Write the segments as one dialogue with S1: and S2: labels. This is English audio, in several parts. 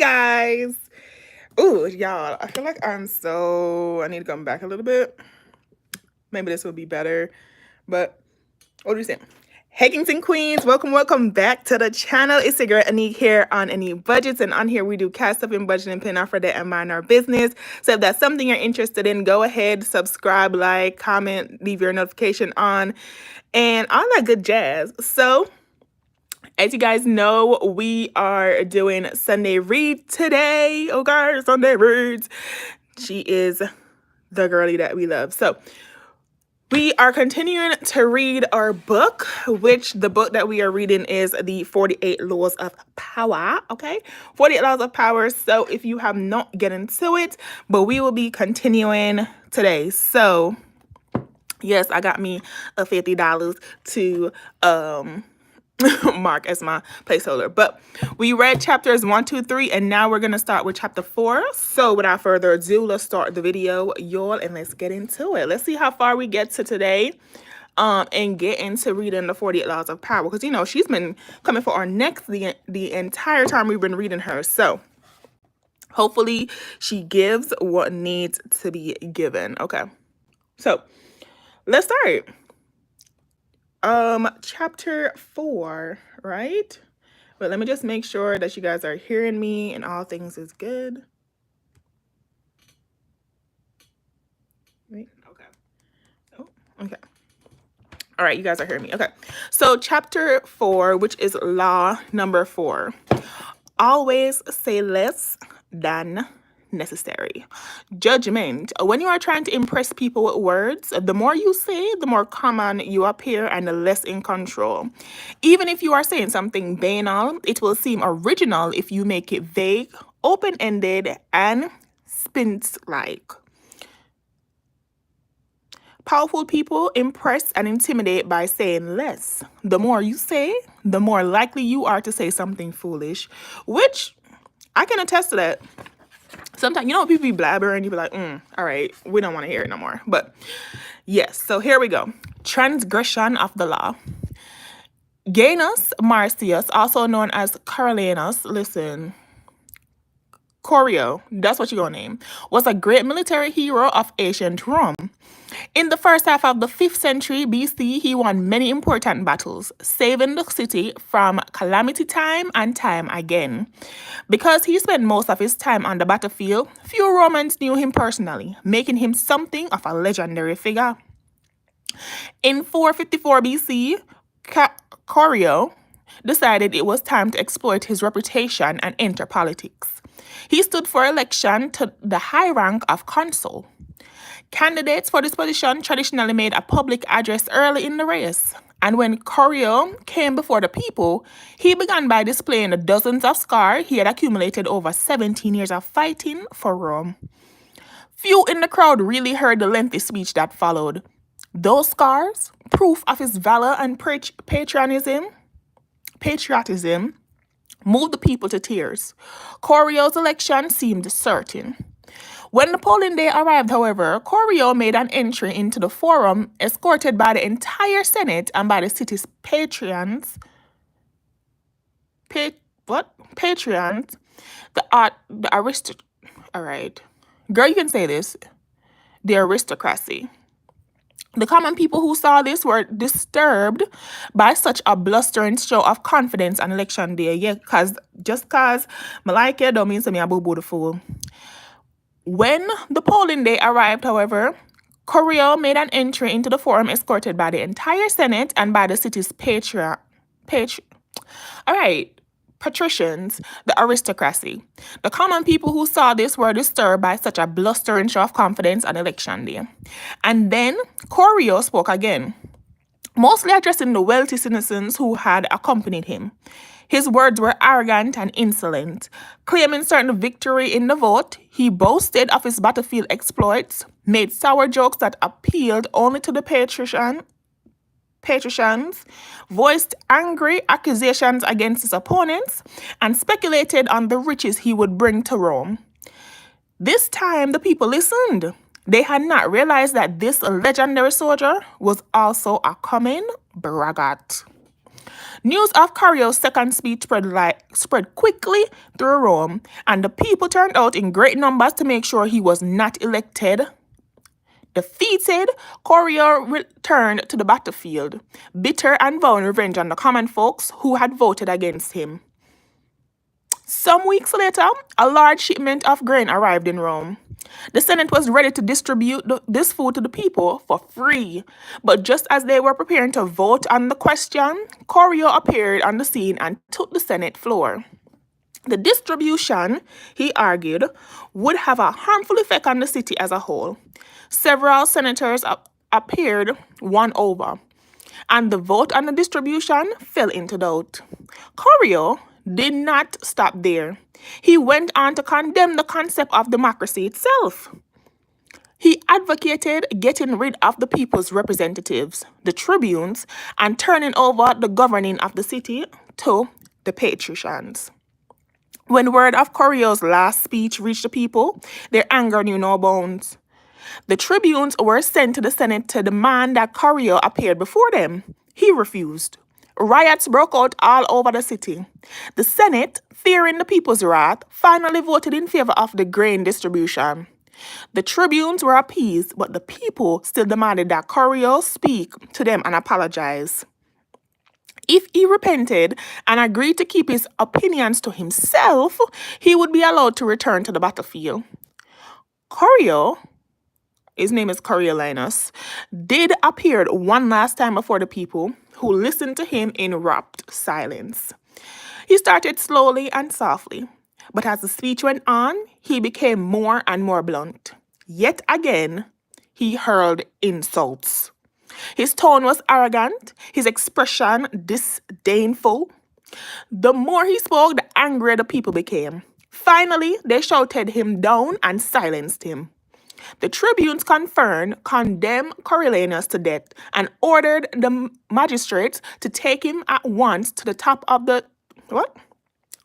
S1: guys. Ooh, y'all, I feel like I need to come back a little bit. Maybe this will be better. But what do you say? Hey, kings and queens, welcome back to the channel. It's your girl Aneke here on Any Budgets, and on here we do cash up and budget and pin off for that and mind our business. So if that's something you're interested in, go ahead, subscribe, like, comment, leave your notification on, and all that good jazz. So as you guys know, we are doing Sunday Read today. Oh, guys, Sunday Reads. She is the girly that we love. So we are continuing to read our book, which the book that we are reading is the 48 Laws of Power. Okay, 48 Laws of Power. So if you have not get into it, but we will be continuing today. So yes, I got me a $50 to mark as my placeholder. But we read chapters 1, 2, 3, and now we're gonna start with chapter 4. So without further ado, let's start the video, y'all, and let's get into it. Let's see how far we get to today, and get into reading the 48 Laws of Power, because you know she's been coming for our necks the entire time we've been reading her. So hopefully she gives what needs to be given. Okay, so let's start. Chapter 4, right? But let me just make sure that you guys are hearing me and all things is good. Wait, okay. Oh, okay. All right, you guys are hearing me. Okay. So chapter 4, which is law number 4. Always say less than necessary. Judgment. When you are trying to impress people with words, the more you say, the more common you appear and the less in control. Even if you are saying something banal, it will seem original if you make it vague, open-ended, and sphinx-like. Powerful people impress and intimidate by saying less. The more you say, the more likely you are to say something foolish, which I can attest to that. Sometimes, you know, people be blabbering, you be like, all right, we don't want to hear it no more. But yes, so here we go. Transgression of the law. Gaius Marcius, also known as Coriolanus, Corio, that's what you're going to name, was a great military hero of ancient Rome. In the first half of the 5th century BC, he won many important battles, saving the city from calamity time and time again. Because he spent most of his time on the battlefield, few Romans knew him personally, making him something of a legendary figure. In 454 BC, Corio decided it was time to exploit his reputation and enter politics. He stood for election to the high rank of consul. Candidates for this position traditionally made a public address early in the race, and when Corio came before the people, he began by displaying the dozens of scars he had accumulated over 17 years of fighting for Rome. Few in the crowd really heard the lengthy speech that followed. Those scars, proof of his valor and patriotism, moved the people to tears. Corio's election seemed certain. When the polling day arrived, however, Corio made an entry into the forum, escorted by the entire Senate and by the city's patrons. Patrons? All right. Girl, you can say this. The aristocracy. The common people who saw this were disturbed by such a blustering show of confidence on election day. Yeah, because just because I like it don't mean to me I'm the fool. When the polling day arrived, however, Corio made an entry into the forum escorted by the entire Senate and by the city's patricians, the aristocracy. The common people who saw this were disturbed by such a blustering show of confidence on election day. And then Corio spoke again, mostly addressing the wealthy citizens who had accompanied him. His words were arrogant and insolent. Claiming certain victory in the vote, he boasted of his battlefield exploits, made sour jokes that appealed only to the patricians, voiced angry accusations against his opponents, and speculated on the riches he would bring to Rome. This time, the people listened. They had not realized that this legendary soldier was also a common braggart. News of Cario's second speech spread quickly through Rome, and the people turned out in great numbers to make sure he was not elected. Defeated, Corio returned to the battlefield, bitter and vowing revenge on the common folks who had voted against him. Some weeks later, a large shipment of grain arrived in Rome. The Senate was ready to distribute this food to the people for free, but just as they were preparing to vote on the question, Corio appeared on the scene and took the Senate floor. The distribution, he argued, would have a harmful effect on the city as a whole. Several senators appeared won over, and the vote on the distribution fell into doubt. Corio did not stop there. He went on to condemn the concept of democracy itself. He advocated getting rid of the people's representatives, the tribunes, and turning over the governing of the city to the patricians. When word of Corio's last speech reached the people, their anger knew no bounds. The tribunes were sent to the Senate to demand that Corio appear before them. He refused. Riots broke out all over the city. The Senate, fearing the people's wrath, finally voted in favor of the grain distribution. The tribunes were appeased, but the people still demanded that Corio speak to them and apologize. If he repented and agreed to keep his opinions to himself, he would be allowed to return to the battlefield. Corio, his name is Coriolanus, did appear one last time before the people, who listened to him in rapt silence. He started slowly and softly, but as the speech went on, he became more and more blunt. Yet again, he hurled insults. His tone was arrogant, his expression disdainful. The more he spoke, the angrier the people became. Finally, they shouted him down and silenced him. The tribunes condemned Coriolanus to death and ordered the magistrates to take him at once to the top of the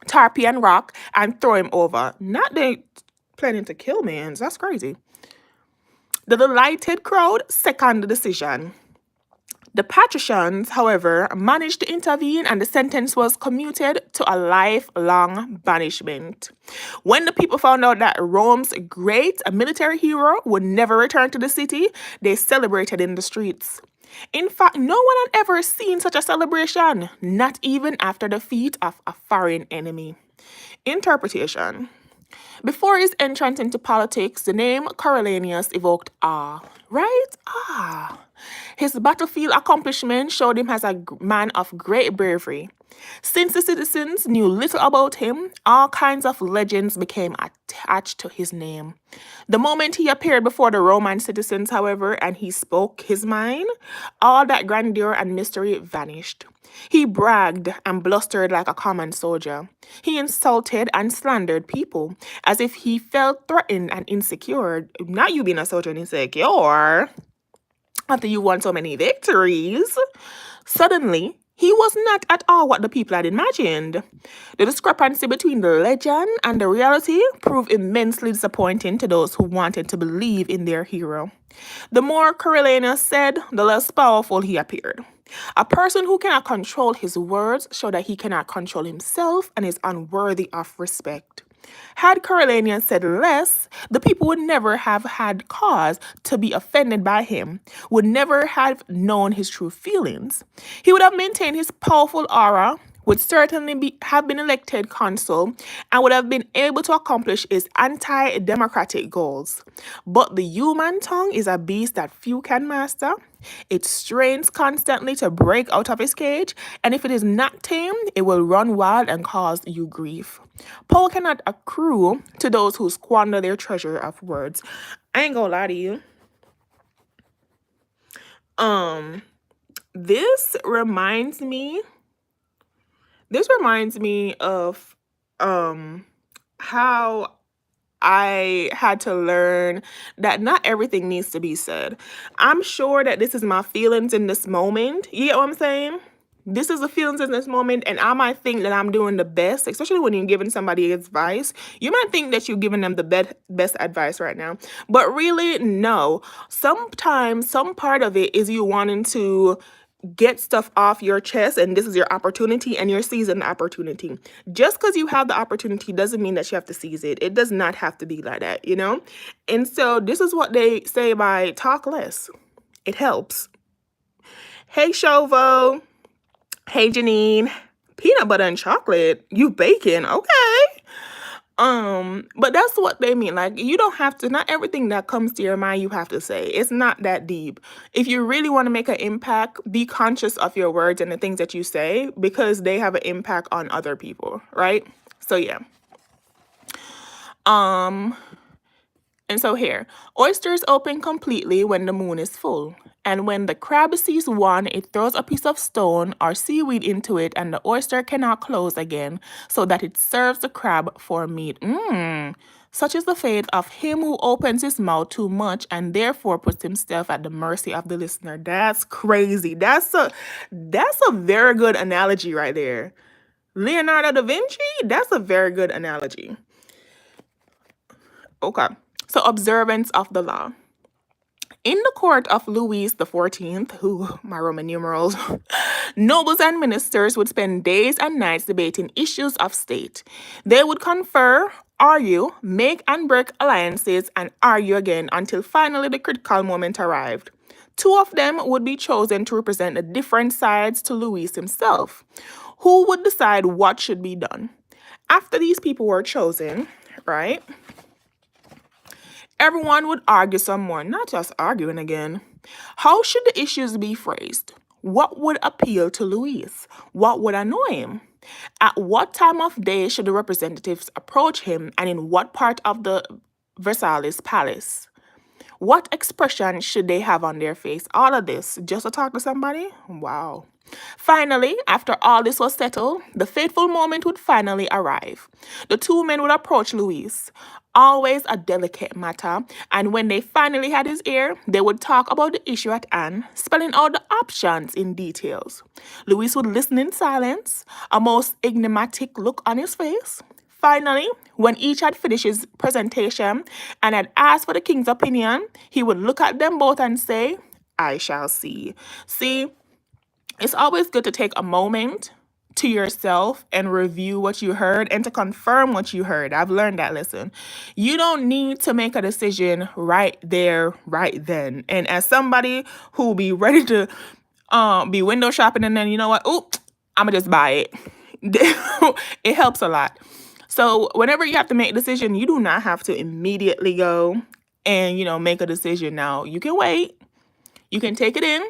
S1: Tarpeian rock and throw him over. Not they planning to kill me, that's crazy. The delighted crowd seconded the decision. The patricians, however, managed to intervene and the sentence was commuted to a lifelong banishment. When the people found out that Rome's great military hero would never return to the city, they celebrated in the streets. In fact, no one had ever seen such a celebration, not even after the defeat of a foreign enemy. Interpretation. Before his entrance into politics, the name Coriolanus evoked awe, right? His battlefield accomplishments showed him as a man of great bravery. Since the citizens knew little about him, all kinds of legends became attached to his name. The moment he appeared before the Roman citizens, however, and he spoke his mind, all that grandeur and mystery vanished. He bragged and blustered like a common soldier. He insulted and slandered people as if he felt threatened and insecure. Not you being a soldier and insecure after you won so many victories. Suddenly, he was not at all what the people had imagined. The discrepancy between the legend and the reality proved immensely disappointing to those who wanted to believe in their hero. The more Coriolanus said, the less powerful he appeared. A person who cannot control his words showed that he cannot control himself and is unworthy of respect. Had Coriolanus said less, the people would never have had cause to be offended by him, would never have known his true feelings. He would have maintained his powerful aura, would certainly have been elected consul, and would have been able to accomplish his anti-democratic goals. But the human tongue is a beast that few can master. It strains constantly to break out of his cage, and if it is not tamed, it will run wild and cause you grief. Power cannot accrue to those who squander their treasure of words. I ain't gonna lie to you. This reminds me of how I had to learn that not everything needs to be said. I'm sure that this is my feelings in this moment. You get what I'm saying? This is the feelings in this moment, and I might think that I'm doing the best, especially when you're giving somebody advice. You might think that you're giving them the best advice right now, but really, no. Sometimes, some part of it is you wanting to get stuff off your chest, and this is your opportunity, and you're seizing the opportunity. Just because you have the opportunity doesn't mean that you have to seize it. It does not have to be like that, you know? And so this is what they say by talk less. It helps. Hey, Shovo. Hey, Janine. Peanut butter and chocolate. You baking. Okay. But that's what they mean. Like, you don't have to, not everything that comes to your mind you have to say. It's not that deep. If you really want to make an impact, be conscious of your words and the things that you say, because they have an impact on other people, right? So yeah. And so here, oysters open completely when the moon is full. And when the crab sees one, it throws a piece of stone or seaweed into it, and the oyster cannot close again, so that it serves the crab for meat. Such is the fate of him who opens his mouth too much and therefore puts himself at the mercy of the listener. That's crazy. That's a very good analogy right there. Leonardo da Vinci, that's a very good analogy. Okay. So observance of the law. In the court of Louis XIV, who, my Roman numerals, nobles and ministers would spend days and nights debating issues of state. They would confer, argue, make and break alliances, and argue again until finally the critical moment arrived. Two of them would be chosen to represent the different sides to Louis himself, who would decide what should be done. After these people were chosen, right, everyone would argue some more, not just arguing again. How should the issues be phrased? What would appeal to Louis? What would annoy him? At what time of day should the representatives approach him, and in what part of the Versailles palace? What expression should they have on their face? All of this just to talk to somebody? Wow. Finally, after all this was settled, the fateful moment would finally arrive. The two men would approach Louis, always a delicate matter, and when they finally had his ear, they would talk about the issue at hand, spelling out the options in details. Louis would listen in silence, a most enigmatic look on his face. Finally, when each had finished his presentation and had asked for the king's opinion, he would look at them both and say, "I shall see." See, it's always good to take a moment to yourself and review what you heard and to confirm what you heard. I've learned that lesson. You don't need to make a decision right there, right then. And as somebody who be ready to be window shopping and then, you know what, I'm gonna just buy it. It helps a lot. So whenever you have to make a decision, you do not have to immediately go and, make a decision. Now, you can wait. You can take it in,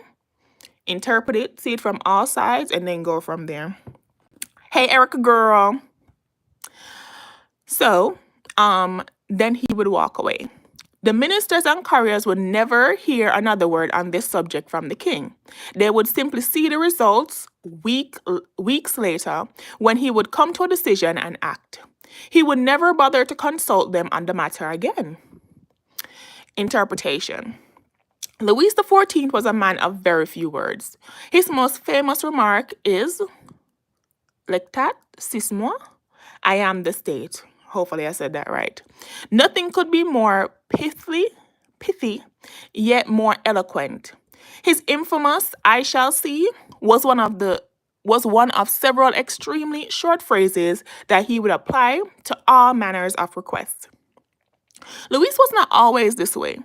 S1: interpret it, see it from all sides, and then go from there. Hey, Erica girl. So, then he would walk away. The ministers and couriers would never hear another word on this subject from the king. They would simply see the results weeks later when he would come to a decision and act. He would never bother to consult them on the matter again. Interpretation. Louis XIV was a man of very few words. His most famous remark is, "Lectat sis moi, I am the state." Hopefully I said that right. Nothing could be more pithy, yet more eloquent. His infamous "I shall see" was one of several extremely short phrases that he would apply to all manners of requests. Louis was not always this way.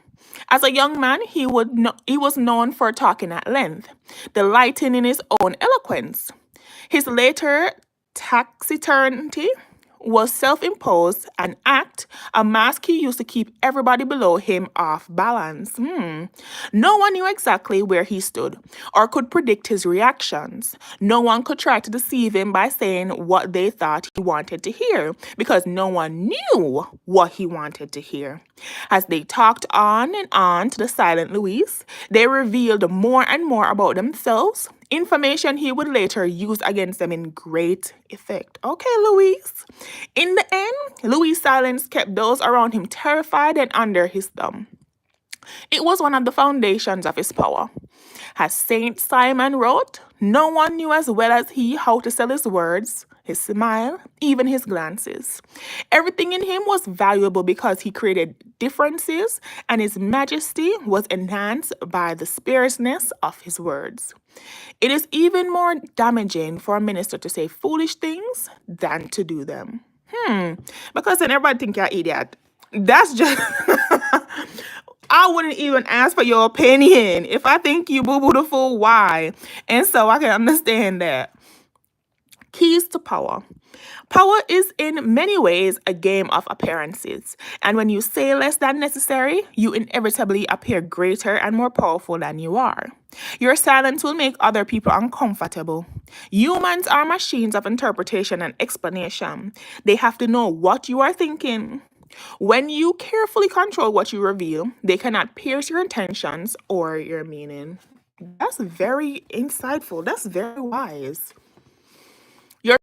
S1: As a young man, he was known for talking at length, delighting in his own eloquence. His later taciturnity was self-imposed, an act, a mask he used to keep everybody below him off balance. No one knew exactly where he stood or could predict his reactions. No one could try to deceive him by saying what they thought he wanted to hear, because no one knew what he wanted to hear. As they talked on and on to the silent Louis, they revealed more and more about themselves, information he would later use against them in great effect. Okay, Louis. In the end, Louis' silence kept those around him terrified and under his thumb. It was one of the foundations of his power. As Saint Simon wrote, no one knew as well as he how to sell his words his smile, even his glances. Everything in him was valuable because he created differences, and his majesty was enhanced by the spareness of his words. It is even more damaging for a minister to say foolish things than to do them. Because then everybody think you're an idiot. That's just I wouldn't even ask for your opinion. If I think you boo-boo the fool, why? And so I can understand that. Keys to power. Power is in many ways a game of appearances, and when you say less than necessary, you inevitably appear greater and more powerful than you are. Your silence will make other people uncomfortable. Humans are machines of interpretation and explanation. They have to know what you are thinking. When you carefully control what you reveal, they cannot pierce your intentions or your meaning. That's very insightful. That's very wise. Your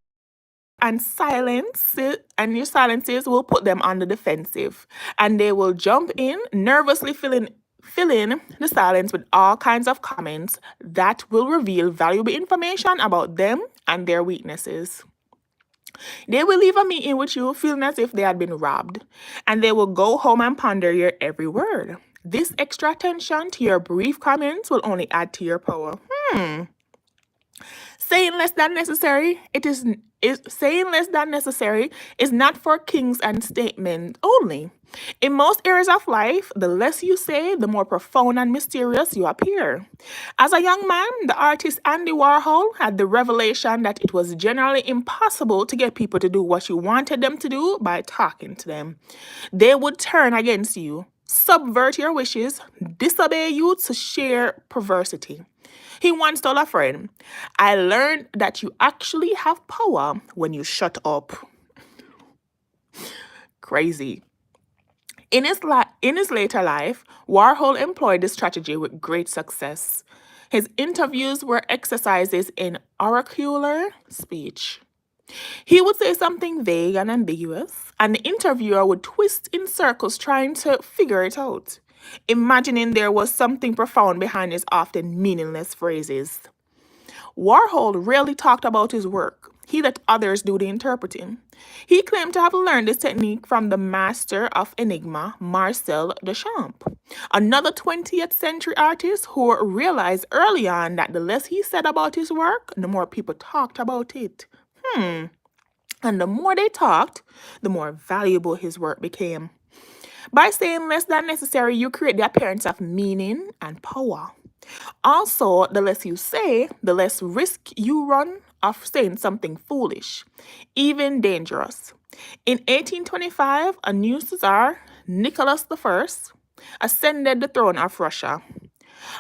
S1: your silences will put them on the defensive, and they will jump in, nervously filling the silence with all kinds of comments that will reveal valuable information about them and their weaknesses. They will leave a meeting with you feeling as if they had been robbed, and they will go home and ponder your every word. This extra attention to your brief comments will only add to your power. Saying less than necessary, is saying less than necessary is not for kings and statements only. In most areas of life, the less you say, the more profound and mysterious you appear. As a young man, the artist Andy Warhol had the revelation that it was generally impossible to get people to do what you wanted them to do by talking to them. They would turn against you, subvert your wishes, disobey you to sheer perversity. He once told a friend, I learned that you actually have power when you shut up. Crazy. In his later life, Warhol employed this strategy with great success. His interviews were exercises in oracular speech. He would say something vague and ambiguous, and the interviewer would twist in circles trying to figure it out, imagining there was something profound behind his often meaningless phrases. Warhol rarely talked about his work. He let others do the interpreting. He claimed to have learned this technique from the master of enigma, Marcel Duchamp, another 20th century artist who realized early on that the less he said about his work, the more people talked about it. And the more they talked, the more valuable his work became. By saying less than necessary, you create the appearance of meaning and power. Also, the less you say, the less risk you run of saying something foolish, even dangerous. In 1825, a new Czar, Nicholas I, ascended the throne of Russia.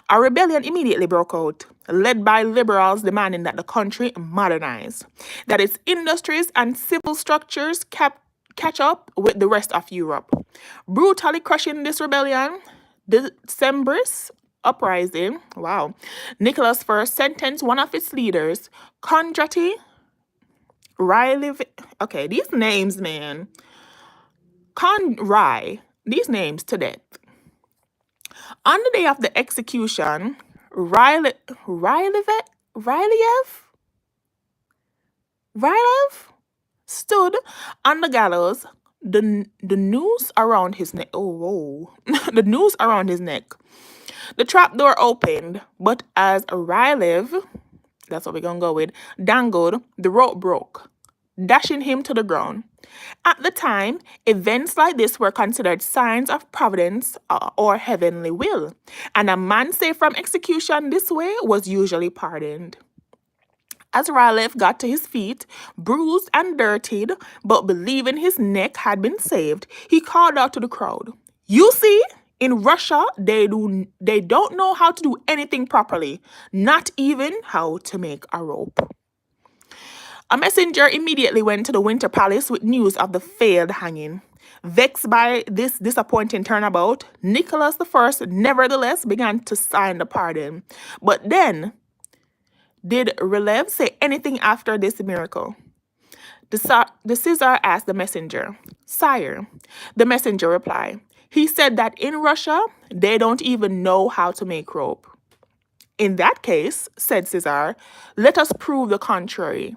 S1: A rebellion immediately broke out, led by liberals demanding that the country modernize, that its industries and civil structures catch up with the rest of Europe. Brutally crushing this rebellion, the Decembrist uprising, Nicholas I sentenced one of its leaders, Kondraty Riley. Okay, these names, man. These names to death. On the day of the execution, Rylev stood on the gallows, the noose around his neck. Oh, whoa. The noose around his neck. The trapdoor opened, but as Rylev, that's what we're gonna go with, dangled, the rope broke, dashing him to the ground. At the time, events like this were considered signs of providence or heavenly will, and a man saved from execution this way was usually pardoned. As Rylev got to his feet, bruised and dirtied, but believing his neck had been saved, he called out to the crowd, "You see, in Russia, they don't know how to do anything properly, not even how to make a rope." A messenger immediately went to the Winter Palace with news of the failed hanging. Vexed by this disappointing turnabout, Nicholas I nevertheless began to sign the pardon. But then, did Rylev say anything after this miracle? The Caesar asked the messenger, "Sire," the messenger replied, "he said that in Russia, they don't even know how to make rope." In that case, said Caesar, let us prove the contrary.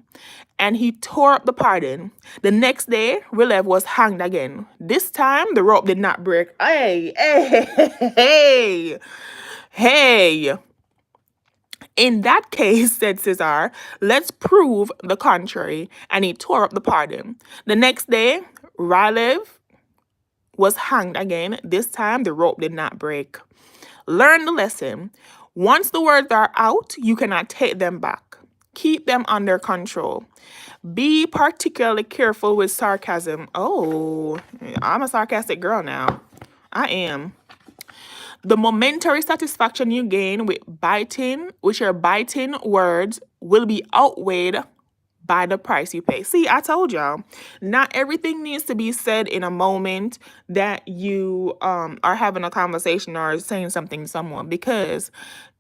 S1: And he tore up the pardon. The next day, Relev was hanged again. This time, the rope did not break. Hey, hey, hey, hey. In that case, said Caesar, let's prove the contrary. And he tore up the pardon. The next day, Relev was hanged again. This time, the rope did not break. Learn the lesson. Once the words are out, you cannot take them back. Keep them under control. Be particularly careful with sarcasm. Oh, I'm a sarcastic girl now. I am. The momentary satisfaction you gain with your biting words will be outweighed by the price you pay. See, I told y'all, not everything needs to be said in a moment that you are having a conversation or saying something to someone, because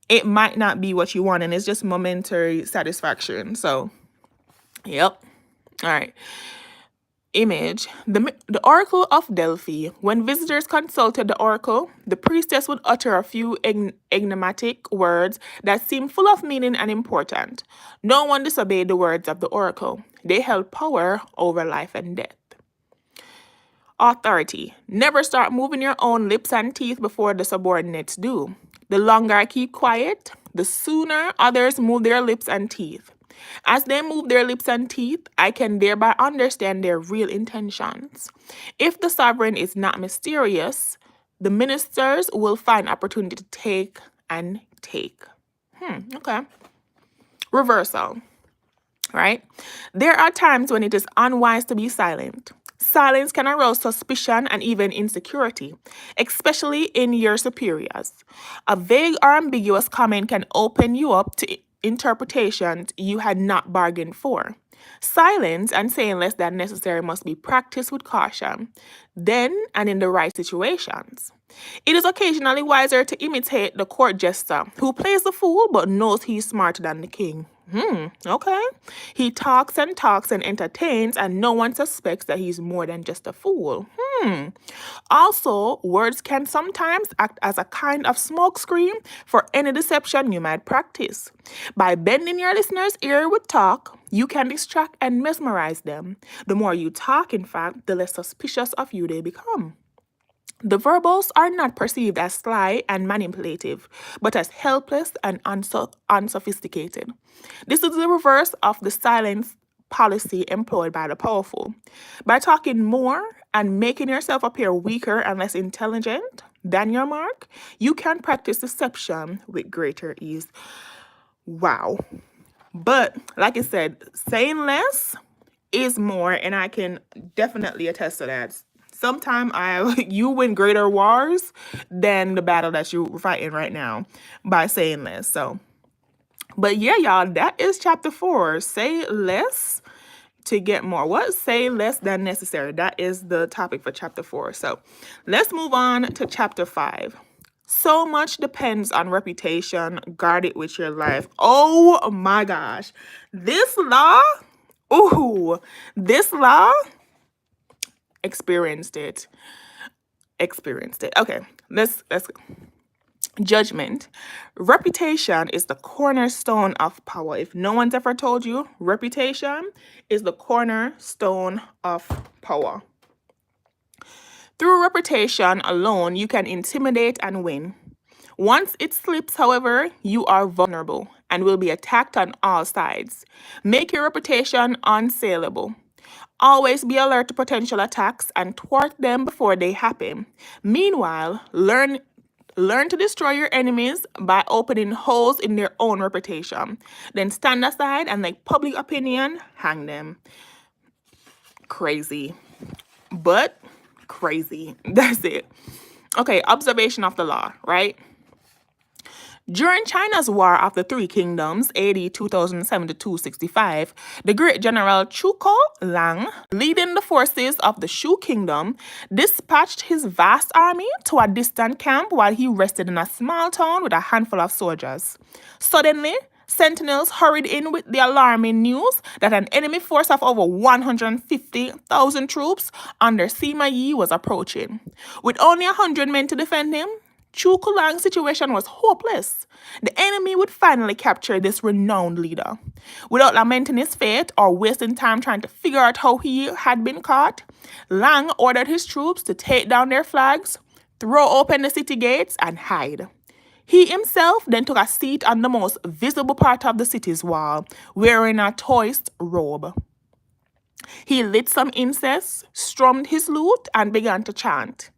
S1: it might not be what you want and it's just momentary satisfaction. So, yep. All right. Image. The Oracle of Delphi. When visitors consulted the oracle, the priestess would utter a few enigmatic words that seemed full of meaning and important. No one disobeyed the words of the oracle. They held power over life and death. Authority. Never start moving your own lips and teeth before the subordinates do. The longer I keep quiet, the sooner others move their lips and teeth. As they move their lips and teeth, I can thereby understand their real intentions. If the sovereign is not mysterious, the ministers will find opportunity to take and take. Okay. Reversal. Right? There are times when it is unwise to be silent. Silence can arouse suspicion and even insecurity, especially in your superiors. A vague or ambiguous comment can open you up to interpretations you had not bargained for. Silence and saying less than necessary must be practiced with caution, then and in the right situations. It is occasionally wiser to imitate the court jester who plays the fool but knows he's smarter than the king. Okay. He talks and entertains, and no one suspects that he's more than just a fool. Also, words can sometimes act as a kind of smokescreen for any deception you might practice. By bending your listener's ear with talk, you can distract and mesmerize them. The more you talk, in fact, the less suspicious of you they become. The verbals are not perceived as sly and manipulative, but as helpless and unsophisticated. This is the reverse of the silence policy employed by the powerful. By talking more and making yourself appear weaker and less intelligent than your mark, you can practice deception with greater ease. Wow. But like I said, saying less is more, and I can definitely attest to that. Sometimes you win greater wars than the battle that you're fighting right now by saying less. So, but yeah, y'all, that is chapter 4. Say less to get more. What? Say less than necessary. That is the topic for chapter 4. So let's move on to chapter 5. So much depends on reputation. Guard it with your life. Oh my gosh. This law, experienced it. Okay, let's go. Judgment. Reputation is the cornerstone of power. If no one's ever told you, reputation is the cornerstone of power. Through reputation alone, you can intimidate and win. Once it slips, however, you are vulnerable and will be attacked on all sides. Make your reputation unsaleable. Always be alert to potential attacks and thwart them before they happen. Meanwhile, learn to destroy your enemies by opening holes in their own reputation. Then stand aside and let public opinion hang them. Crazy. But crazy. That's it. Okay, observation of the law, right? During China's War of the Three Kingdoms, AD 2007 to 265, the great general Chuko Lang, leading the forces of the Shu Kingdom, dispatched his vast army to a distant camp while he rested in a small town with a handful of soldiers. Suddenly, sentinels hurried in with the alarming news that an enemy force of over 150,000 troops under Sima Yi was approaching. With only 100 men to defend him, Chu Kulang's situation was hopeless. The enemy would finally capture this renowned leader. Without lamenting his fate or wasting time trying to figure out how he had been caught, Lang ordered his troops to take down their flags, throw open the city gates, and hide. He himself then took a seat on the most visible part of the city's wall, wearing a toist robe. He lit some incense, strummed his lute, and began to chant.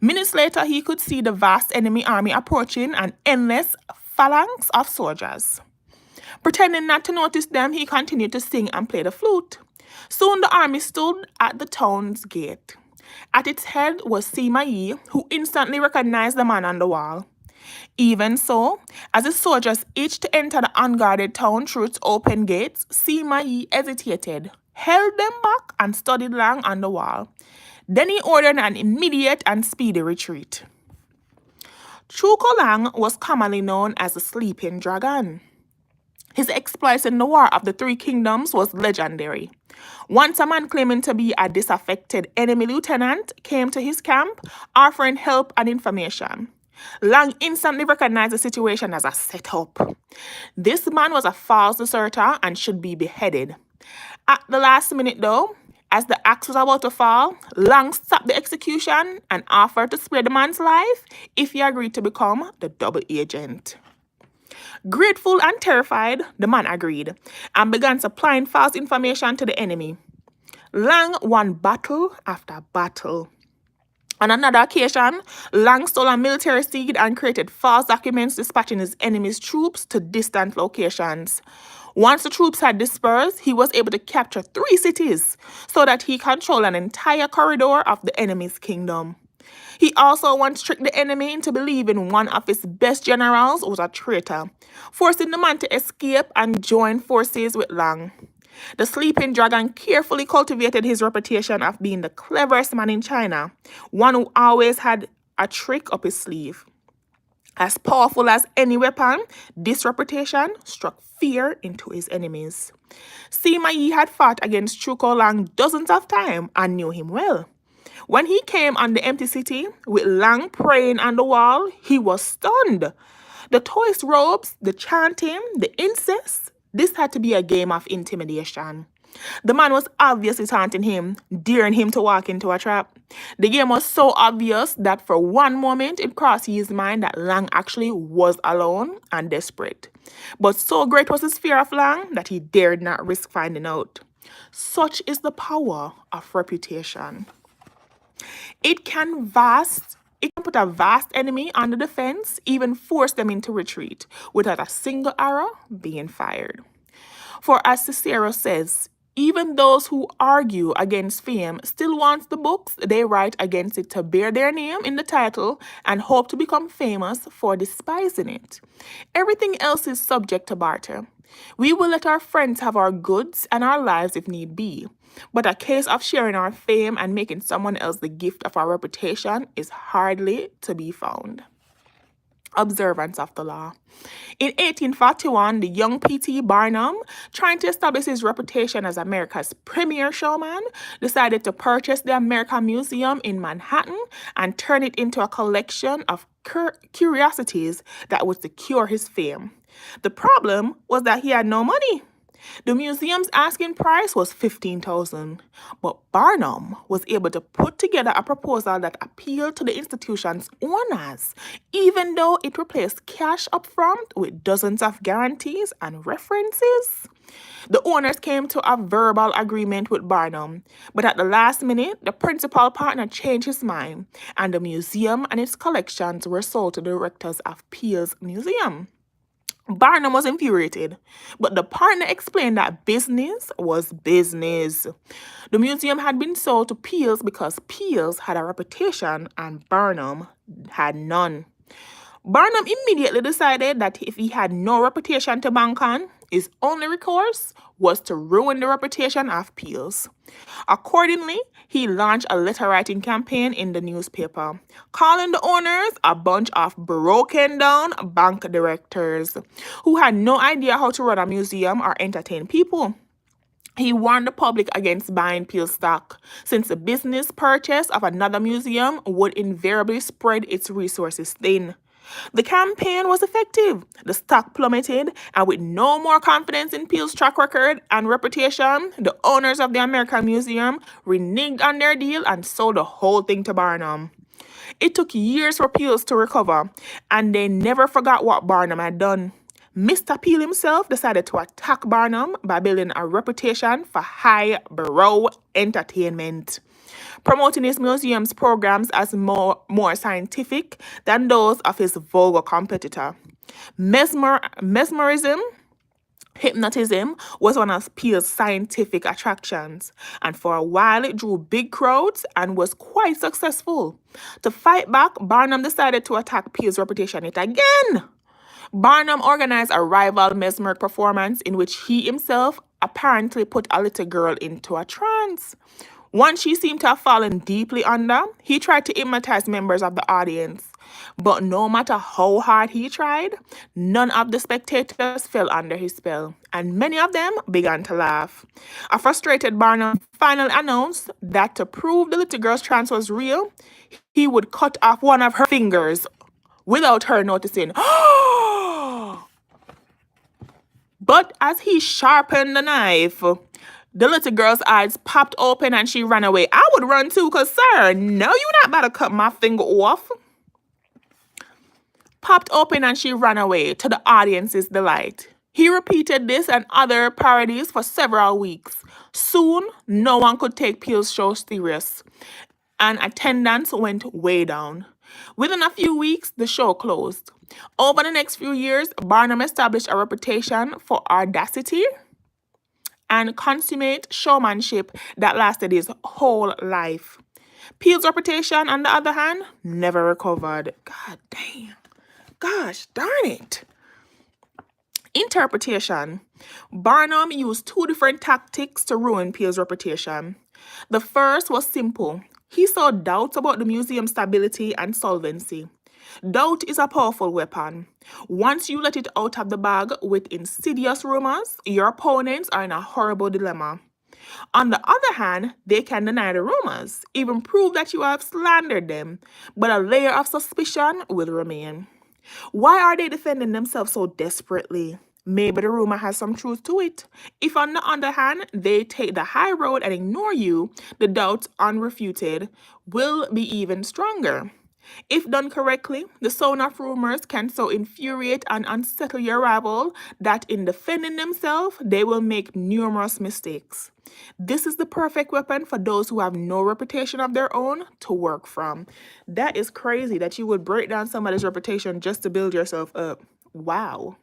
S1: Minutes later, he could see the vast enemy army approaching, an endless phalanx of soldiers. Pretending not to notice them, he continued to sing and play the flute. Soon the army stood at the town's gate. At its head was Sima Yi, who instantly recognized the man on the wall. Even so, as the soldiers itched to enter the unguarded town through its open gates, Sima Yi hesitated, held them back, and studied Lang on the wall. Then he ordered an immediate and speedy retreat. Chu Lang was commonly known as the Sleeping Dragon. His exploits in the War of the Three Kingdoms was legendary. Once a man claiming to be a disaffected enemy lieutenant came to his camp, offering help and information. Lang instantly recognized the situation as a setup. This man was a false deserter and should be beheaded. At the last minute, though, as the axe was about to fall, Lang stopped the execution and offered to spare the man's life if he agreed to become the double agent. Grateful and terrified, the man agreed and began supplying false information to the enemy. Lang won battle after battle. On another occasion, Lang stole a military seed and created false documents dispatching his enemy's troops to distant locations. Once the troops had dispersed, he was able to capture 3 cities so that he controlled an entire corridor of the enemy's kingdom. He also once tricked the enemy into believing one of his best generals was a traitor, forcing the man to escape and join forces with Lang. The Sleeping Dragon carefully cultivated his reputation of being the cleverest man in China, one who always had a trick up his sleeve. As powerful as any weapon, this reputation struck fear into his enemies. Sima Yi had fought against Chu Lang dozens of times and knew him well. When he came on the empty city, with Lang praying on the wall, he was stunned. The toist robes, the chanting, the incense, this had to be a game of intimidation. The man was obviously taunting him, daring him to walk into a trap. The game was so obvious that for one moment it crossed his mind that Lang actually was alone and desperate. But so great was his fear of Lang that he dared not risk finding out. Such is the power of reputation. It can put a vast enemy on the defense, even force them into retreat, without a single arrow being fired. For as Cicero says, even those who argue against fame still want the books they write against it to bear their name in the title and hope to become famous for despising it. Everything else is subject to barter. We will let our friends have our goods and our lives if need be, but a case of sharing our fame and making someone else the gift of our reputation is hardly to be found. Observance of the law. In 1841, the young P.T. Barnum, trying to establish his reputation as America's premier showman, decided to purchase the American Museum in Manhattan and turn it into a collection of curiosities that would secure his fame. The problem was that he had no money. The museum's asking price was $15,000, but Barnum was able to put together a proposal that appealed to the institution's owners, even though it replaced cash up front with dozens of guarantees and references. The owners came to a verbal agreement with Barnum, but at the last minute, the principal partner changed his mind, and the museum and its collections were sold to the directors of Peale's Museum. Barnum was infuriated, but the partner explained that business was business. The museum had been sold to Peale's because Peale's had a reputation and Barnum had none. Barnum immediately decided that if he had no reputation to bank on, his only recourse was to ruin the reputation of Peale's. Accordingly, he launched a letter-writing campaign in the newspaper, calling the owners a bunch of broken-down bank directors who had no idea how to run a museum or entertain people. He warned the public against buying Peel stock, since the business purchase of another museum would invariably spread its resources thin. The campaign was effective. The stock plummeted, and with no more confidence in Peel's track record and reputation, the owners of the American Museum reneged on their deal and sold the whole thing to Barnum. It took years for Peels to recover, and they never forgot what Barnum had done. Mr. Peel himself decided to attack Barnum by building a reputation for highbrow entertainment, promoting his museum's programs as more scientific than those of his vulgar competitor. Mesmerism, hypnotism was one of Peel's scientific attractions, and for a while it drew big crowds and was quite successful. To fight back, Barnum decided to attack Peel's reputation yet again. Barnum organized a rival mesmeric performance in which he himself apparently put a little girl into a trance. Once she seemed to have fallen deeply under, he tried to hypnotize members of the audience. But no matter how hard he tried, none of the spectators fell under his spell, and many of them began to laugh. A frustrated Barnum finally announced that to prove the little girl's trance was real, he would cut off one of her fingers without her noticing. But as he sharpened the knife, the little girl's eyes popped open and she ran away. I would run too, because, sir, no, you're not about to cut my finger off. Popped open and she ran away, to the audience's delight. He repeated this and other parodies for several weeks. Soon, no one could take Peel's show serious, and attendance went way down. Within a few weeks, the show closed. Over the next few years, Barnum established a reputation for audacity and consummate showmanship that lasted his whole life. Peel's reputation, on the other hand, never recovered. God damn. Gosh darn it. Interpretation. Barnum used two different tactics to ruin Peel's reputation. The first was simple. He saw doubts about the museum's stability and solvency. Doubt is a powerful weapon. Once you let it out of the bag with insidious rumors, your opponents are in a horrible dilemma. On the other hand, they can deny the rumors, even prove that you have slandered them, but a layer of suspicion will remain. Why are they defending themselves so desperately? Maybe the rumor has some truth to it. If, on the other hand, they take the high road and ignore you, the doubts unrefuted will be even stronger. If done correctly, the sound of rumors can so infuriate and unsettle your rival that in defending themselves, they will make numerous mistakes. This is the perfect weapon for those who have no reputation of their own to work from. That is crazy that you would break down somebody's reputation just to build yourself up. Wow.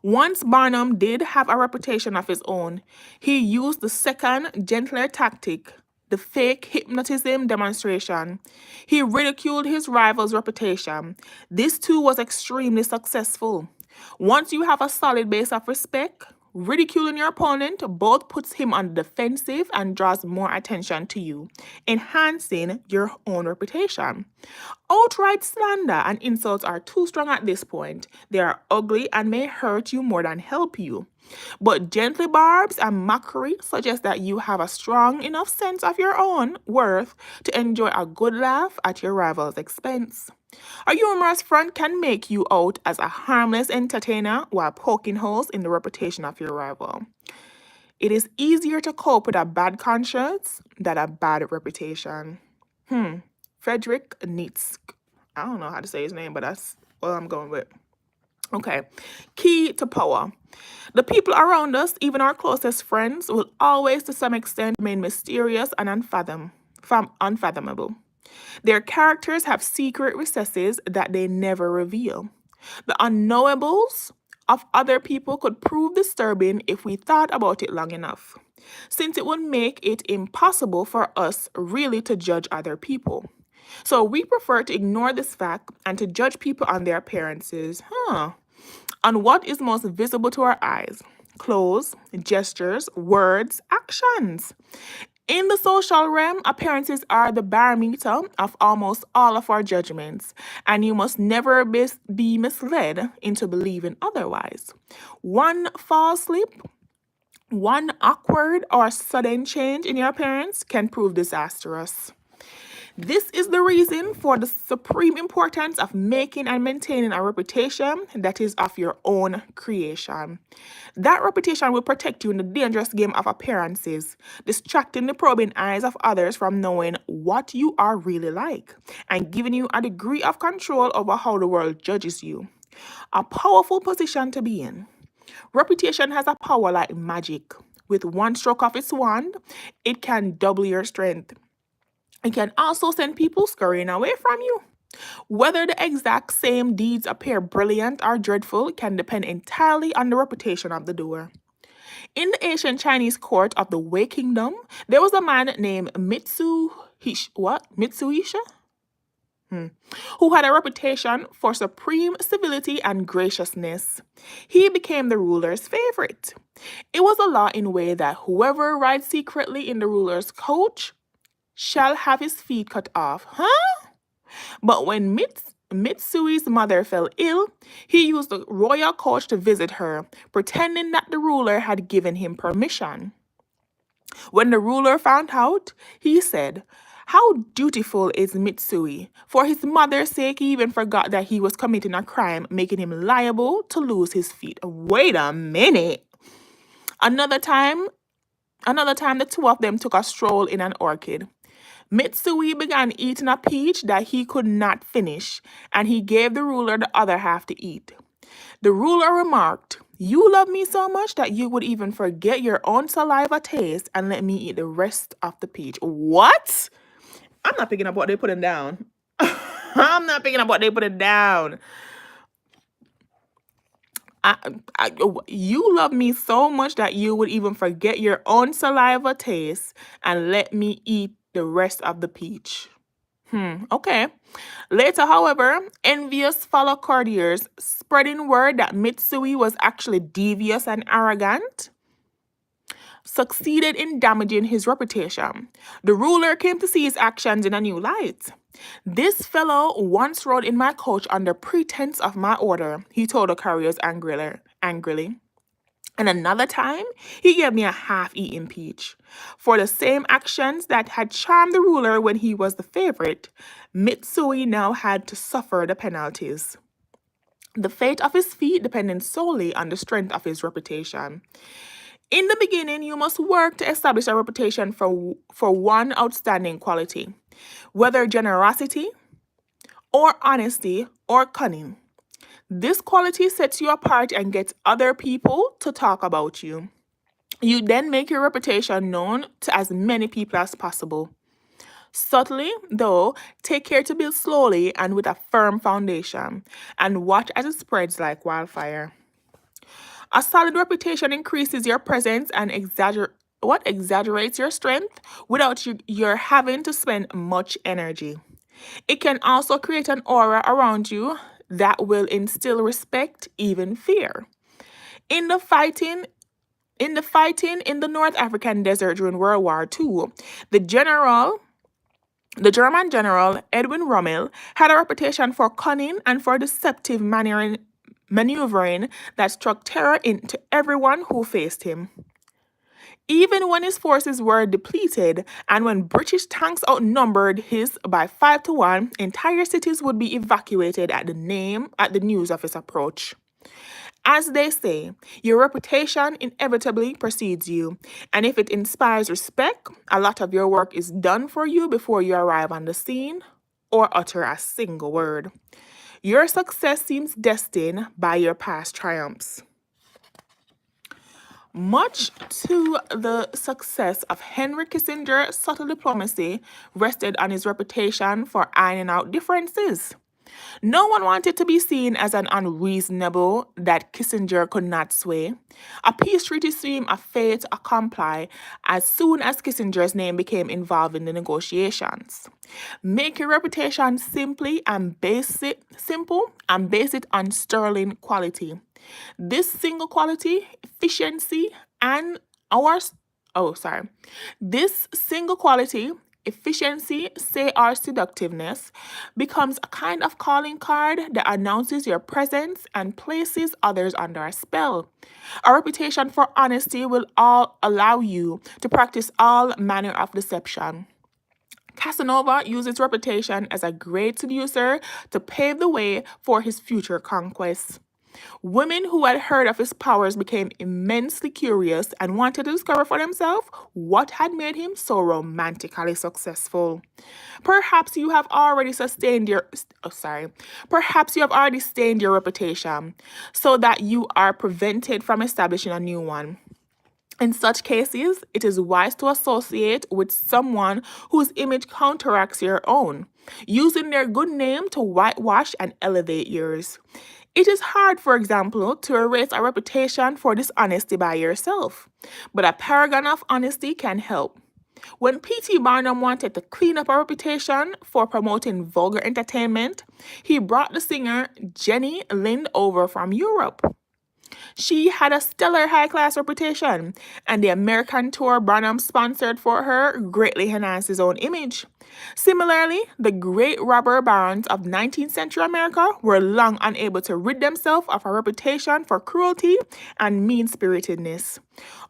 S1: Once Barnum did have a reputation of his own, he used the second, gentler tactic, the fake hypnotism demonstration. He ridiculed his rival's reputation. This too was extremely successful. Once you have a solid base of respect, ridiculing your opponent both puts him on the defensive and draws more attention to you, enhancing your own reputation. Outright slander and insults are too strong at this point. They are ugly and may hurt you more than help you. But gently barbs and mockery suggest that you have a strong enough sense of your own worth to enjoy a good laugh at your rival's expense. A humorous front can make you out as a harmless entertainer while poking holes in the reputation of your rival. It is easier to cope with a bad conscience than a bad reputation. Frederick Nietzsche. I don't know how to say his name, but that's what I'm going with. Okay. Key to power. The people around us, even our closest friends, will always to some extent remain mysterious and unfathomable. Their characters have secret recesses that they never reveal. The unknowables of other people could prove disturbing if we thought about it long enough, since it would make it impossible for us really to judge other people. So we prefer to ignore this fact and to judge people on their appearances, on what is most visible to our eyes: clothes, gestures, words, actions. In the social realm, appearances are the barometer of almost all of our judgments, and you must never be misled into believing otherwise. One false One awkward or sudden change in your appearance can prove disastrous. This is the reason for the supreme importance of making and maintaining a reputation that is of your own creation. That reputation will protect you in the dangerous game of appearances, distracting the probing eyes of others from knowing what you are really like, and giving you a degree of control over how the world judges you. A powerful position to be in. Reputation has a power like magic. With one stroke of its wand, it can double your strength. It can also send people scurrying away from you. Whether the exact same deeds appear brilliant or dreadful can depend entirely on the reputation of the doer. In the ancient Chinese court of the Wei Kingdom, there was a man named Mitsuhisha? Who had a reputation for supreme civility and graciousness. He became the ruler's favorite. It was a law in Wei that whoever rides secretly in the ruler's coach shall have his feet cut off. Huh? But when Mitsui's mother fell ill, he used the royal coach to visit her, pretending that the ruler had given him permission. When the ruler found out, he said, "How dutiful is Mitsui? For his mother's sake, he even forgot that he was committing a crime, making him liable to lose his feet." Wait a minute. Another time, the two of them took a stroll in an orchard. Mitsui began eating a peach that he could not finish, and he gave the ruler the other half to eat. The ruler remarked, "You love me so much that you would even forget your own saliva taste and let me eat the rest of the peach." What? I'm not picking up what they're putting down. I'm not picking up what they're putting down. You love me so much that you would even forget your own saliva taste and let me eat the rest of the peach. Okay. Later, however, envious fellow courtiers, spreading word that Mitsui was actually devious and arrogant, succeeded in damaging his reputation. The ruler came to see his actions in a new light. "This fellow once rode in my coach under pretense of my order," he told the couriers angrily. "And another time, he gave me a half-eaten peach." For the same actions that had charmed the ruler when he was the favorite, Mitsui now had to suffer the penalties. The fate of his feet depended solely on the strength of his reputation. In the beginning, you must work to establish a reputation for one outstanding quality, whether generosity, or honesty, or cunning. This quality sets you apart and gets other people to talk about you. You then make your reputation known to as many people as possible. Subtly, though, take care to build slowly and with a firm foundation, and watch as it spreads like wildfire. A solid reputation increases your presence and exaggerates your strength without your having to spend much energy. It can also create an aura around you that will instill respect, even fear. In the fighting in the North African desert during World War II, the German general Edwin Rommel had a reputation for cunning and for deceptive maneuvering that struck terror into everyone who faced him. Even when his forces were depleted and when British tanks outnumbered his by 5 to 1, entire cities would be evacuated at the news of his approach. As they say, your reputation inevitably precedes you, and if it inspires respect, a lot of your work is done for you before you arrive on the scene or utter a single word. Your success seems destined by your past triumphs. Much to the success of Henry Kissinger's subtle diplomacy rested on his reputation for ironing out differences. No one wanted to be seen as an unreasonable that Kissinger could not sway. A peace treaty seemed a fait accompli as soon as Kissinger's name became involved in the negotiations. Make your reputation simple and base it on sterling quality. This single quality, efficiency, and This single quality, efficiency, say, or seductiveness becomes a kind of calling card that announces your presence and places others under a spell. A reputation for honesty will all allow you to practice all manner of deception. Casanova used his reputation as a great seducer to pave the way for his future conquests. Women who had heard of his powers became immensely curious and wanted to discover for themselves what had made him so romantically successful. Perhaps you have already sustained your perhaps you have already stained your reputation so that you are prevented from establishing a new one. In such cases, it is wise to associate with someone whose image counteracts your own, using their good name to whitewash and elevate yours. It is hard, for example, to erase a reputation for dishonesty by yourself, but a paragon of honesty can help. When P.T. Barnum wanted to clean up a reputation for promoting vulgar entertainment, he brought the singer Jenny Lind over from Europe. She had a stellar high class reputation, and the American tour Barnum sponsored for her greatly enhanced his own image. Similarly, the great robber barons of 19th century America were long unable to rid themselves of a reputation for cruelty and mean spiritedness.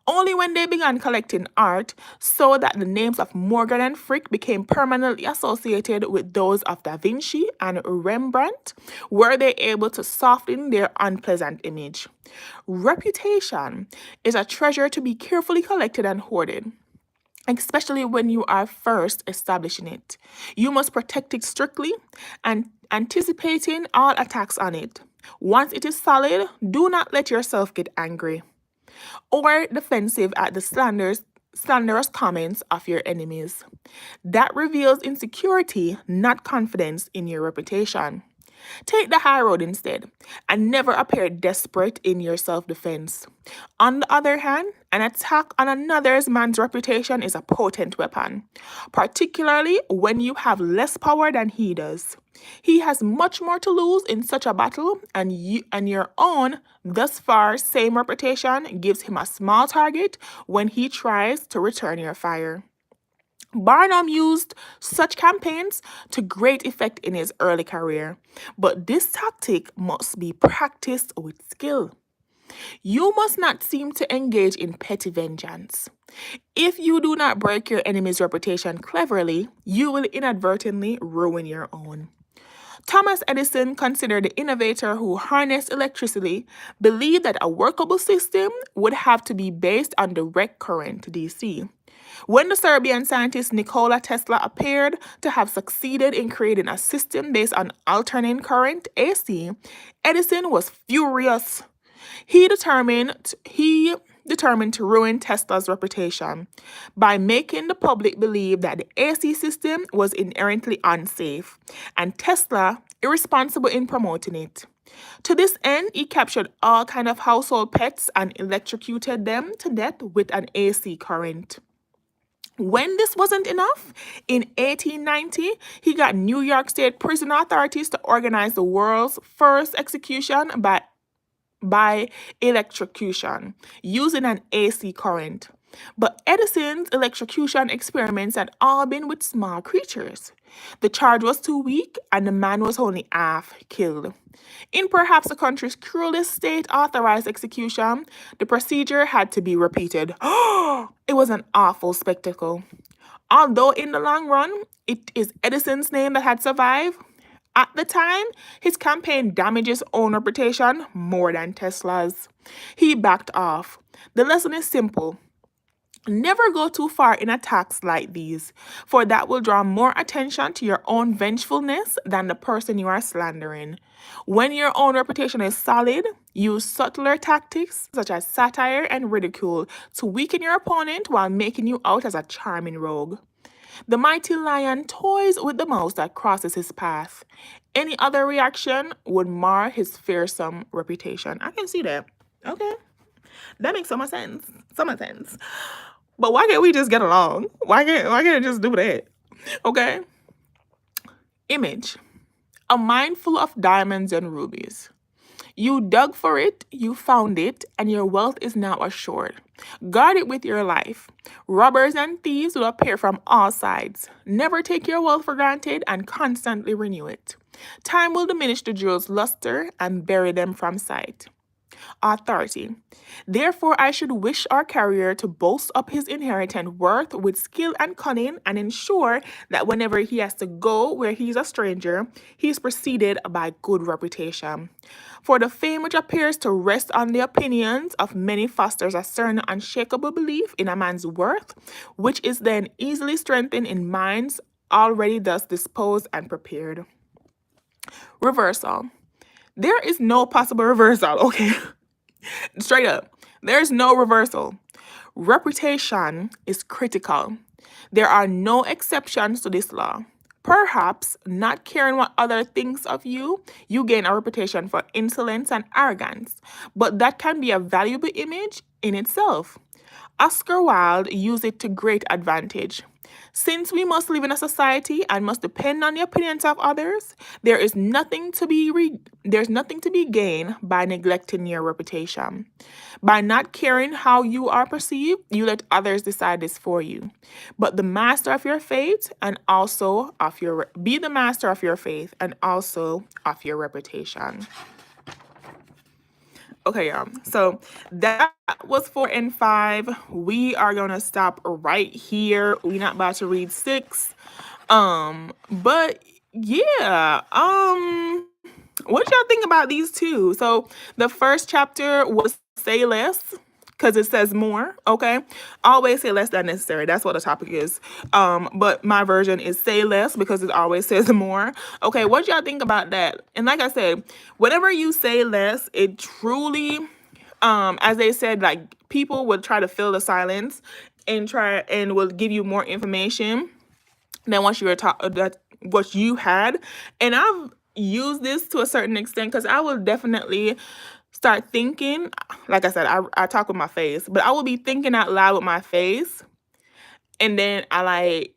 S1: Only when they began collecting art, so that the names of Morgan and Frick became permanently associated with those of Da Vinci and Rembrandt, were they able to soften their unpleasant image. Reputation is a treasure to be carefully collected and hoarded, especially when you are first establishing it. You must protect it strictly and anticipating all attacks on it. Once it is solid, do not let yourself get angry or defensive at the slanderous comments of your enemies. That reveals insecurity, not confidence in your reputation. Take the high road instead, and never appear desperate in your self-defense. On the other hand, an attack on another man's reputation is a potent weapon, particularly when you have less power than he does. He has much more to lose in such a battle, and your own, thus far same reputation gives him a small target when he tries to return your fire. Barnum used such campaigns to great effect in his early career, but this tactic must be practiced with skill. You must not seem to engage in petty vengeance. If you do not break your enemy's reputation cleverly, you will inadvertently ruin your own. Thomas Edison, considered the innovator who harnessed electricity, believed that a workable system would have to be based on direct current, DC. When the Serbian scientist Nikola Tesla appeared to have succeeded in creating a system based on alternating current, AC, Edison was furious. He determined to ruin Tesla's reputation by making the public believe that the AC system was inherently unsafe, and Tesla irresponsible in promoting it. To this end, he captured all kinds of household pets and electrocuted them to death with an AC current. When this wasn't enough, in 1890, he got New York State prison authorities to organize the world's first execution by electrocution using an AC current. But Edison's electrocution experiments had all been with small creatures. The charge was too weak, and the man was only half killed. In perhaps the country's cruelest state-authorized execution, the procedure had to be repeated. It was an awful spectacle. Although in the long run, it is Edison's name that had survived, at the time, his campaign damaged his own reputation more than Tesla's. He backed off. The lesson is simple. Never go too far in attacks like these, for that will draw more attention to your own vengefulness than the person you are slandering. When your own reputation is solid, use subtler tactics such as satire and ridicule to weaken your opponent while making you out as a charming rogue. The mighty lion toys with the mouse that crosses his path. Any other reaction would mar his fearsome reputation. I can see that. Okay. That makes so much sense. So much sense. But why can't we just get along? Why can't I just do that? Okay. Image. A mind full of diamonds and rubies. You dug for it, you found it, and your wealth is now assured. Guard it with your life. Robbers and thieves will appear from all sides. Never take your wealth for granted and constantly renew it. Time will diminish the jewels' luster and bury them from sight. Authority. Therefore, I should wish our carrier to boast up his inherent worth with skill and cunning and ensure that whenever he has to go where he's a stranger, he is preceded by good reputation. For the fame which appears to rest on the opinions of many fosters a certain unshakable belief in a man's worth, which is then easily strengthened in minds already thus disposed and prepared. Reversal. There is no possible reversal, okay? Straight up. There's no reversal. Reputation is critical. There are no exceptions to this law. Perhaps, not caring what others thinks of you, you gain a reputation for insolence and arrogance, but that can be a valuable image in itself. Oscar Wilde used it to great advantage. Since we must live in a society and must depend on the opinions of others, there's nothing to be gained by neglecting your reputation. By not caring how you are perceived, you let others decide this for you. But the master of your fate and also of your be the master of your faith and also of your reputation. Okay, y'all. So that was 4 and 5. We are gonna stop right here. We're not about to read 6. But yeah. What y'all think about these two? So the first chapter was say less, because it says more, okay? Always say less than necessary. That's what the topic is. But my version is say less because it always says more. Okay, what y'all think about that? And like I said, whenever you say less, it truly, as they said, like people would try to fill the silence and will give you more information than what you were that what you had. And I've used this to a certain extent because I will definitely start thinking, like I said, I talk with my face, but I will be thinking out loud with my face, and then I like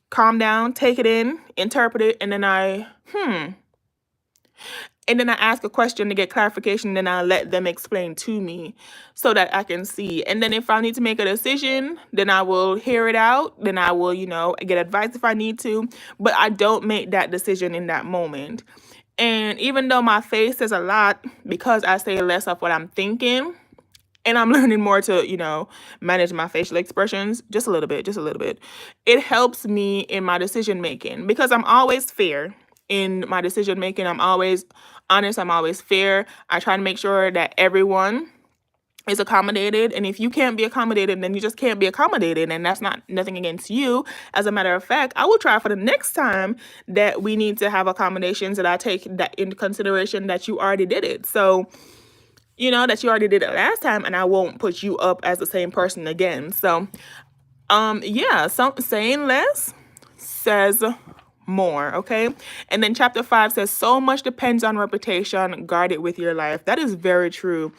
S1: calm down, take it in, interpret it, and then and then I ask a question to get clarification, then I let them explain to me so that I can see. And then if I need to make a decision, then I will hear it out. Then I will, get advice if I need to. But I don't make that decision in that moment. And even though my face says a lot because I say less of what I'm thinking, and I'm learning more to, manage my facial expressions just a little bit. It helps me in my decision making because I'm always fair in my decision making. I'm always honest. I'm always fair. I try to make sure that everyone is accommodated, and if you can't be accommodated, then you just can't be accommodated, and that's nothing against you. As a matter of fact, I will try for the next time that we need to have accommodations that I take that into consideration that you already did it. So that you already did it last time, and I won't put you up as the same person again. So saying less says more, okay? And then chapter 5 says, so much depends on reputation, guard it with your life. That is very true.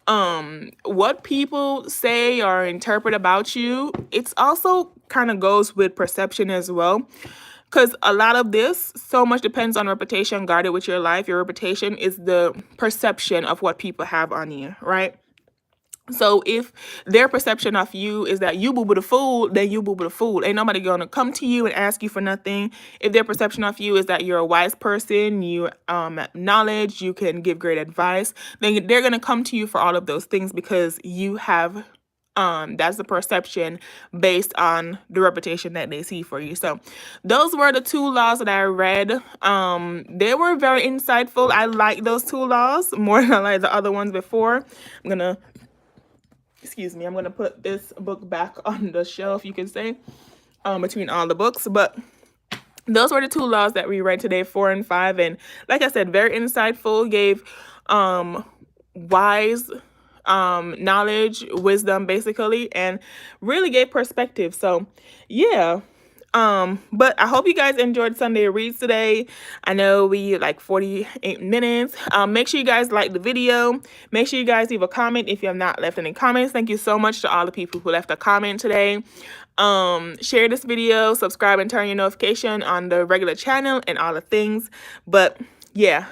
S1: What people say or interpret about you, it's also kind of goes with perception as well. Because a lot of this, so much depends on reputation, guard it with your life. Your reputation is the perception of what people have on you, right? So if their perception of you is that you boo-boo the fool, then you boo-boo the fool. Ain't nobody gonna come to you and ask you for nothing. If their perception of you is that you're a wise person, you knowledge, you can give great advice, then they're gonna come to you for all of those things because you have that's the perception based on the reputation that they see for you. So those were the 2 laws that I read. They were very insightful. I like those 2 laws more than I like the other ones before. I'm gonna put this book back on the shelf, you can say, between all the books. But those were the 2 laws that we read today, 4 and 5. And like I said, very insightful, gave wise knowledge, wisdom, basically, and really gave perspective. So yeah. But I hope you guys enjoyed Sunday Reads today. I know we like 48 minutes. Make sure you guys like the video. Make sure you guys leave a comment if you have not left any comments. Thank you so much to all the people who left a comment today. Share this video, subscribe, and turn your notification on the regular channel and all the things. But yeah,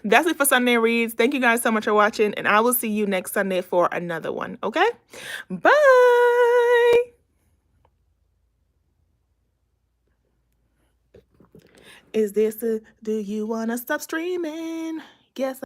S1: that's it for Sunday reads. Thank you guys so much for watching, and I will see you next Sunday for another one. Okay, bye. Is this a do you wanna stop streaming? Guess